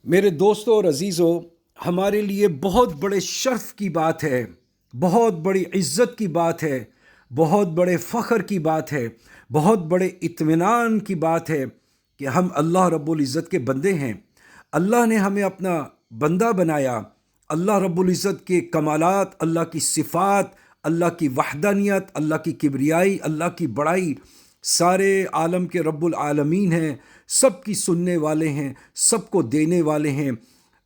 میرے دوستوں اور عزیزوں، ہمارے لیے بہت بڑے شرف کی بات ہے، بہت بڑی عزت کی بات ہے، بہت بڑے فخر کی بات ہے، بہت بڑے اطمینان کی بات ہے کہ ہم اللہ رب العزت کے بندے ہیں۔ اللہ نے ہمیں اپنا بندہ بنایا۔ اللہ رب العزت کے کمالات، اللہ کی صفات، اللہ کی وحدانیت، اللہ کی کبریائی، اللہ کی بڑائی، سارے عالم کے رب العالمین ہیں، سب کی سننے والے ہیں، سب کو دینے والے ہیں۔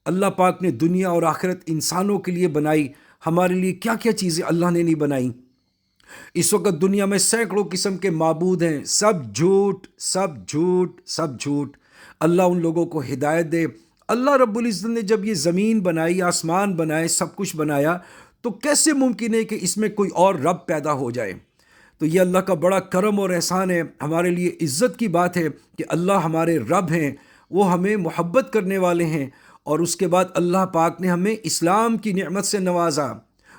اللہ پاک نے دنیا اور آخرت انسانوں کے لیے بنائی، ہمارے لیے کیا کیا چیزیں اللہ نے نہیں بنائی۔ اس وقت دنیا میں سینکڑوں قسم کے معبود ہیں، سب جھوٹ، سب جھوٹ، سب جھوٹ۔ اللہ ان لوگوں کو ہدایت دے۔ اللہ رب العزت نے جب یہ زمین بنائی، آسمان بنائے، سب کچھ بنایا، تو کیسے ممکن ہے کہ اس میں کوئی اور رب پیدا ہو جائے؟ تو یہ اللہ کا بڑا کرم اور احسان ہے، ہمارے لیے عزت کی بات ہے کہ اللہ ہمارے رب ہیں، وہ ہمیں محبت کرنے والے ہیں۔ اور اس کے بعد اللہ پاک نے ہمیں اسلام کی نعمت سے نوازا۔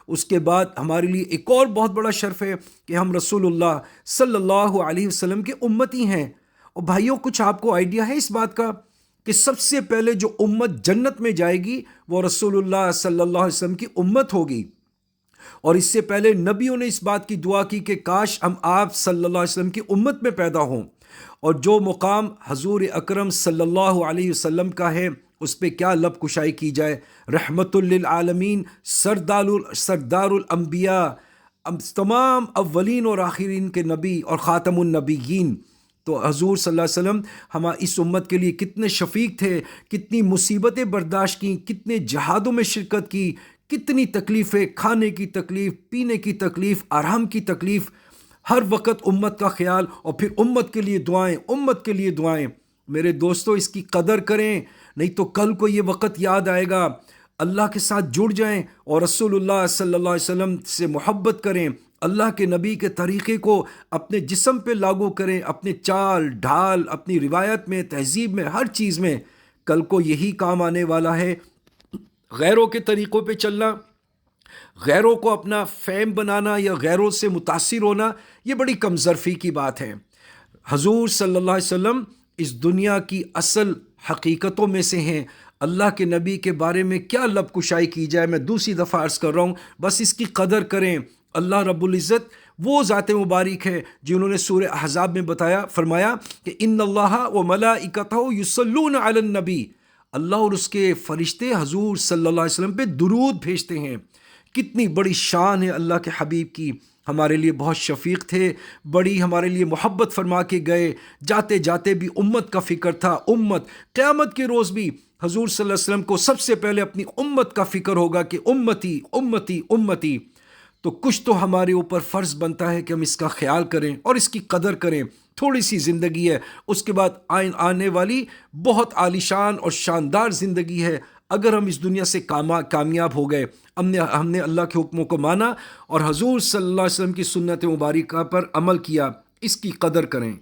اس کے بعد ہمارے لیے ایک اور بہت بڑا شرف ہے کہ ہم رسول اللہ صلی اللہ علیہ وسلم کے امتی ہیں۔ اور بھائیوں، کچھ آپ کو آئیڈیا ہے اس بات کا کہ سب سے پہلے جو امت جنت میں جائے گی وہ رسول اللہ صلی اللہ علیہ وسلم کی امت ہوگی۔ اور اس سے پہلے نبیوں نے اس بات کی دعا کی کہ کاش ہم آپ صلی اللہ علیہ وسلم کی امت میں پیدا ہوں۔ اور جو مقام حضور اکرم صلی اللہ علیہ وسلم کا ہے، اس پہ کیا لب کشائی کی جائے۔ رحمت للعالمین، سردار الانبیاء، تمام اولین اور آخرین کے نبی اور خاتم النبیین۔ تو حضور صلی اللہ علیہ وسلم ہماری اس امت کے لیے کتنے شفیق تھے، کتنی مصیبتیں برداشت کیں، کتنے جہادوں میں شرکت کی، کتنی تکلیفیں، کھانے کی تکلیف، پینے کی تکلیف، آرام کی تکلیف، ہر وقت امت کا خیال، اور پھر امت کے لیے دعائیں، امت کے لیے دعائیں۔ میرے دوستو، اس کی قدر کریں، نہیں تو کل کو یہ وقت یاد آئے گا۔ اللہ کے ساتھ جڑ جائیں اور رسول اللہ صلی اللہ علیہ وسلم سے محبت کریں، اللہ کے نبی کے طریقے کو اپنے جسم پہ لاگو کریں، اپنے چال ڈھال، اپنی روایت میں، تہذیب میں، ہر چیز میں۔ کل کو یہی کام آنے والا ہے۔ غیروں کے طریقوں پہ چلنا، غیروں کو اپنا فیم بنانا یا غیروں سے متاثر ہونا، یہ بڑی کمظرفی کی بات ہے۔ حضور صلی اللہ علیہ وسلم اس دنیا کی اصل حقیقتوں میں سے ہیں۔ اللہ کے نبی کے بارے میں کیا لب کشائی کی جائے، میں دوسری دفعہ عرض کر رہا ہوں، بس اس کی قدر کریں۔ اللہ رب العزت وہ ذات مبارک ہے جنہوں نے سورہ احزاب میں فرمایا کہ ان اللہ و ملائکتہ یصلون علی النبی، اللہ اور اس کے فرشتے حضور صلی اللہ علیہ وسلم پہ درود بھیجتے ہیں۔ کتنی بڑی شان ہے اللہ کے حبیب کی، ہمارے لیے بہت شفیق تھے، بڑی ہمارے لیے محبت فرما کے گئے، جاتے جاتے بھی امت کا فکر تھا۔ امت قیامت کے روز بھی حضور صلی اللہ علیہ وسلم کو سب سے پہلے اپنی امت کا فکر ہوگا کہ امتی امتی امتی۔ تو کچھ تو ہمارے اوپر فرض بنتا ہے کہ ہم اس کا خیال کریں اور اس کی قدر کریں۔ تھوڑی سی زندگی ہے، اس کے بعد آنے والی بہت عالیشان اور شاندار زندگی ہے۔ اگر ہم اس دنیا سے کامیاب ہو گئے، ہم نے اللہ کے حکموں کو مانا اور حضور صلی اللہ علیہ وسلم کی سنت مبارکہ پر عمل کیا، اس کی قدر کریں۔